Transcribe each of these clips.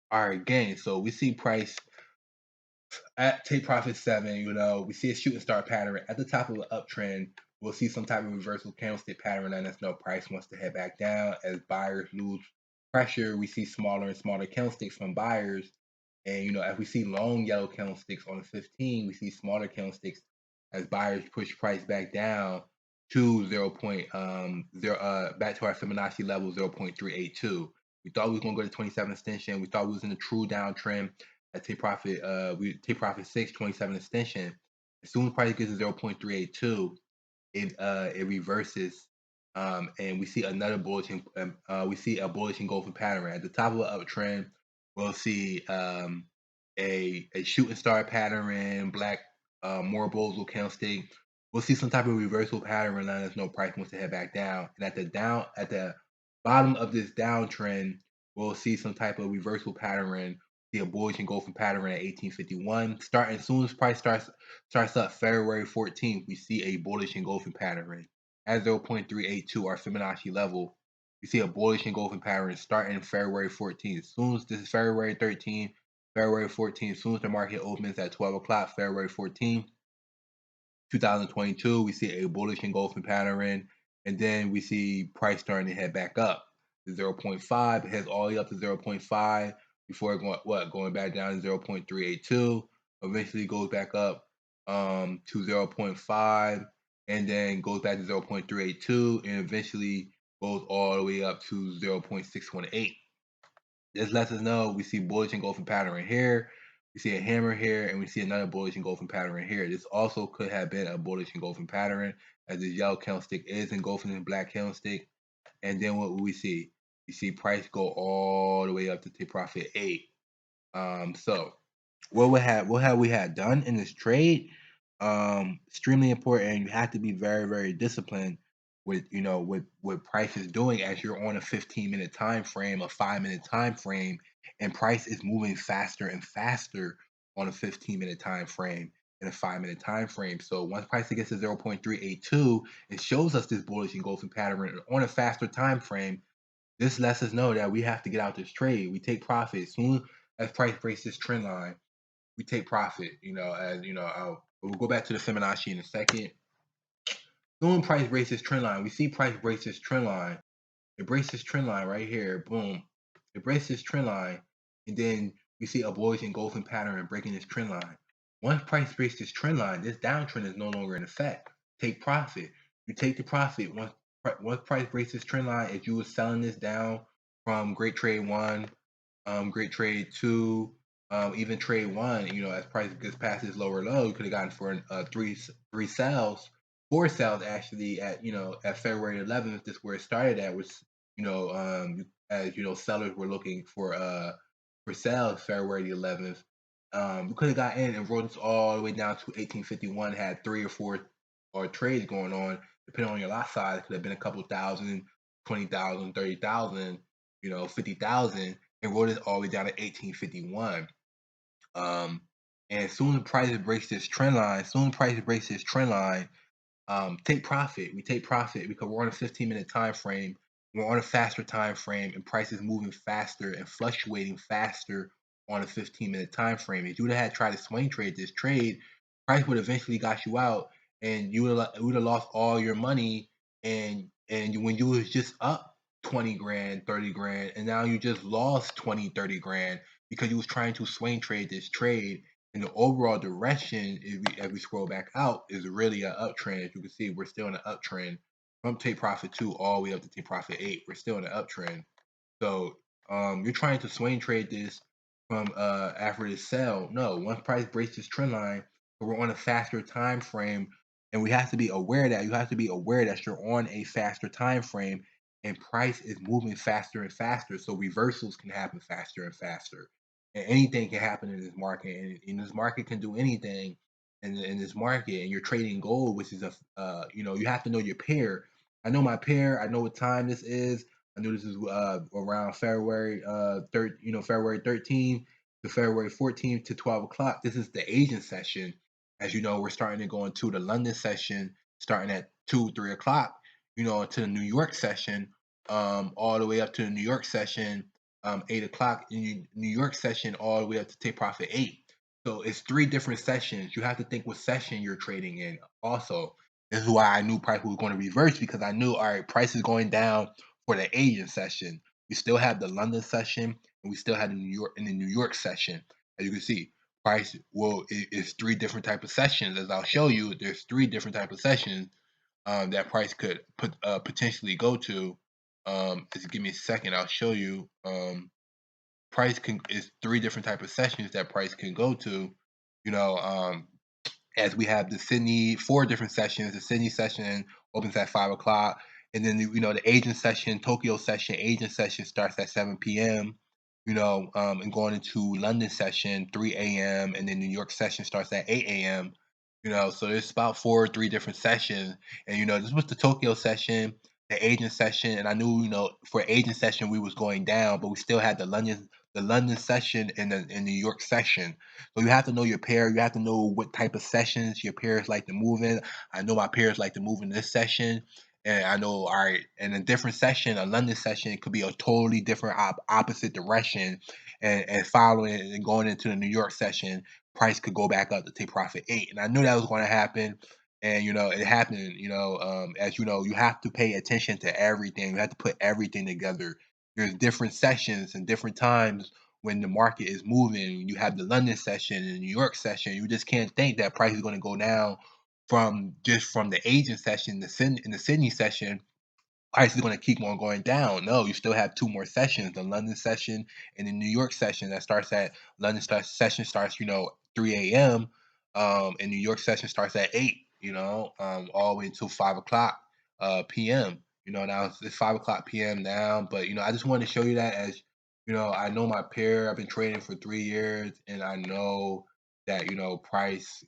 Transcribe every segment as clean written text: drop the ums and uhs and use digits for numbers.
All right, again, so we see price at take profit 7, we see a shooting star pattern at the top of the uptrend. We'll see some type of reversal candlestick pattern, and us know price wants to head back down as buyers lose pressure. We see smaller and smaller candlesticks from buyers, and as we see long yellow candlesticks on the 15, we see smaller candlesticks as buyers push price back down to back to our Fibonacci level 0.382. We thought we was gonna go to 27 extension. We thought we was in a true downtrend at take profit. We take profit 6 27 extension. As soon as price gets to 0.382, it reverses, and we see another bullish. We see a bullish engulfing pattern at the top of the uptrend. We'll see a shooting star pattern, black Marubozo candlestick. We'll see some type of reversal pattern, letting us know price wants to head back down. And at the bottom of this downtrend, we'll see some type of reversal pattern. See a bullish engulfing pattern at 1851. Starting as soon as price starts up February 14th, we see a bullish engulfing pattern at 0.382, our Fibonacci level. We see a bullish engulfing pattern starting February 14th. As soon as this is February 13th, February 14th, as soon as the market opens at 12 o'clock, February 14th, 2022, we see a bullish engulfing pattern, and then we see price starting to head back up to 0.5. It heads all the way up to 0.5 before going back down to 0.382. Eventually goes back up to 0.5, and then goes back to 0.382, and eventually goes all the way up to 0.618. This lets us know we see bullish engulfing pattern here, we see a hammer here, and we see another bullish engulfing pattern here. This also could have been a bullish engulfing pattern, as this yellow candlestick is engulfing the black candlestick. And then what we see? We see price go all the way up to take profit 8. So what have we had done in this trade? Extremely important. You have to be very, very disciplined with what price is doing as you're on a 15-minute time frame, a 5-minute time frame, and price is moving faster and faster on a 15-minute time frame and a 5-minute time frame. So once price gets to 0.382, it shows us this bullish engulfing pattern on a faster time frame. This lets us know that we have to get out this trade. We take profit as soon as price breaks this trend line. We take profit. We'll go back to the Fibonacci in a second. Soon price breaks this trend line. We see price breaks this trend line. It breaks this trend line right here. Boom. It breaks this trend line, and then we see a bullish engulfing pattern breaking this trend line. Once price breaks this trend line, this downtrend is no longer in effect. Take profit. You take the profit once price breaks this trend line. If you were selling this down from Great Trade 1, Great Trade 2, even Trade 1, as price gets past this lower low, you could have gotten for three sales, 4 sales actually at February 11th. This is where it started at, was as sellers were looking for sales February the 11th. We could have got in and rode this all the way down to 1851, had 3 or 4 trades going on, depending on your lot size. It could have been a couple thousand, 20,000, 30,000, 50,000, and rode it all the way down to 1851. And as soon as price breaks this trend line, take profit. We take profit because we're on a 15-minute time frame. We're on a faster time frame, and price is moving faster and fluctuating faster on a 15-minute time frame. If you would have tried to swing trade this trade, price would eventually got you out, and you would have lost all your money. And when you was just up 20 grand, 30 grand, and now you just lost 20, 30 grand because you was trying to swing trade this trade. And the overall direction, as we scroll back out, is really an uptrend. As you can see, we're still in an uptrend from take profit 2 all the way up to take profit 8. We're still in an uptrend. So you're trying to swing trade this from after this sell. No, once price breaks this trend line, we're on a faster time frame, and we have to be aware that you're on a faster time frame, and price is moving faster and faster. So reversals can happen faster and faster. And anything can happen in this market, and this market can do anything in this market. And you're trading gold, which is you have to know your pair. I know my pair. I know what time this is. I know this is around February February 13th to February 14th to 12 o'clock. This is the Asian session. As you know, we're starting to go into the London session, starting at 2-3 o'clock. To the New York session, all the way up to the New York session 8 o'clock in New York session all the way up to take profit 8. So it's 3 different sessions. You have to think what session you're trading in also. This is why I knew price was going to reverse, because I knew, all right, price is going down for the Asian session. We still have the London session, and we still have the New York session. As you can see, price is 3 different type of sessions. As I'll show you, there's 3 different type of sessions that price could potentially go to. Just give me a second, I'll show you. Price is 3 different type of sessions that price can go to. You know, as we have the Sydney 4 different sessions. The Sydney session opens at 5 o'clock, and then the Asian session, Tokyo session, Asian session starts at 7 p.m. And going into London session 3 a.m. and then New York session starts at 8 a.m. So there's about 3 different sessions, and this was the Tokyo session, the Asian session, and I knew for Asian session we was going down, but we still had the London session and the New York session. So you have to know your pair. You have to know what type of sessions your pairs like to move in. I know my pairs like to move in this session. And I know, all right, in a different session, a London session, it could be a totally different opposite direction. And following and going into the New York session, price could go back up to take profit 8. And I knew that was going to happen. And, it happened, as you know, you have to pay attention to everything. You have to put everything together. There's different sessions and different times when the market is moving. You have the London session and the New York session. You just can't think that price is going to go down from the Asian session, in the Sydney session. Price is going to keep on going down. No, you still have 2 more sessions: the London session and the New York session. Session starts 3 a.m. And New York session starts at 8. All the way until 5 o'clock p.m. Now it's 5 o'clock p.m. now, but I just wanted to show you that, as I know my pair. I've been trading for 3 years, and I know that price.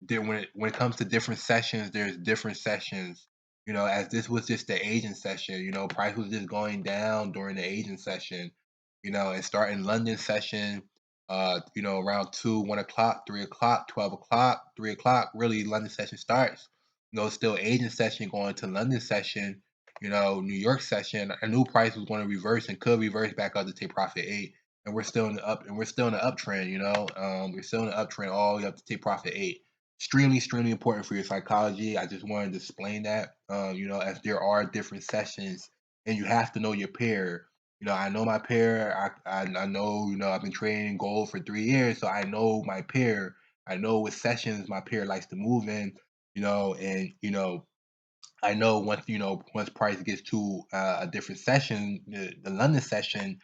Then when it comes to different sessions, there's different sessions. As this was just the Asian session, price was just going down during the Asian session, and starting London session, around 2, 1 o'clock, 3 o'clock, 12 o'clock, 3 o'clock, really London session starts. Still Asian session going to London session, New York session. I knew price was going to reverse and could reverse back up to take profit 8. And we're still in the uptrend, we're still in the uptrend all the way up to take profit 8. Extremely important for your psychology. I just wanted to explain that, as there are different sessions, and you have to know your pair. I know my pair. I know, I've been trading gold for 3 years, so I know my pair. I know what sessions my pair likes to move in, and I know once price gets to a different session, the London session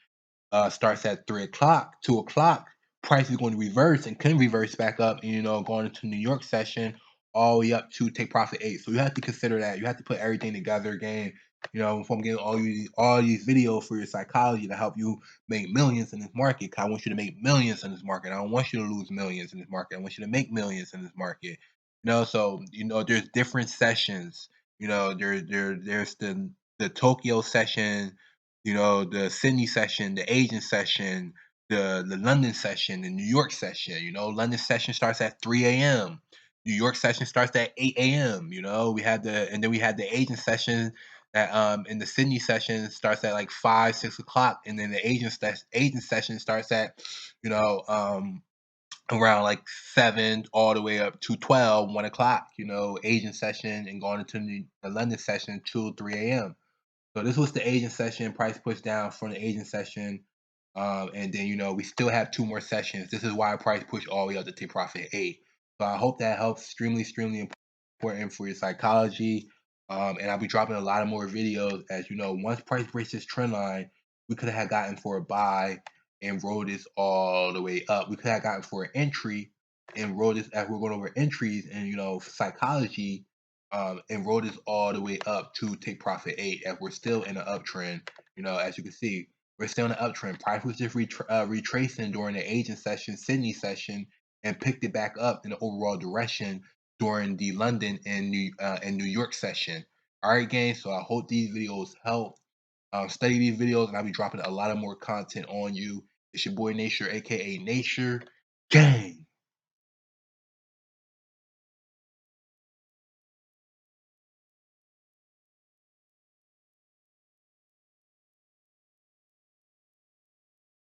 starts at 3 o'clock, 2 o'clock, price is going to reverse and can reverse back up, and, going into New York session all the way up to take profit 8. So you have to consider that. You have to put everything together again. If I'm getting all these videos for your psychology to help you make millions in this market, 'cause I want you to make millions in this market. I don't want you to lose millions in this market. I want you to make millions in this market. So there's different sessions. There's the Tokyo session, the Sydney session, the Asian session, the London session, the New York session. London session starts at 3 a.m. New York session starts at 8 a.m. And then we had the Asian session that in the Sydney session starts at like 5, 6 o'clock, and then the Asian session starts at you know around like 7 all the way up to 12, 1 o'clock. Asian session, and going into the London session 2, 3 a.m. So this was the Asian session. Price pushed down from the Asian session. And then, we still have 2 more sessions. This is why price pushed all the way up to take profit 8. So I hope that helps. Extremely important for your psychology. And I'll be dropping a lot of more videos. As once price breaks this trend line, we could have gotten for a buy and rode this all the way up. We could have gotten for an entry and rode this, as we're going over entries and, psychology, and rode this all the way up to take profit 8, as we're still in an uptrend. As you can see, we're still in an uptrend. Price was just retracing during the Asian session, Sydney session, and picked it back up in the overall direction during the London and New York session. All right, gang. So I hope these videos help. Study these videos, and I'll be dropping a lot of more content on you. It's your boy Nature, aka Nature Gang.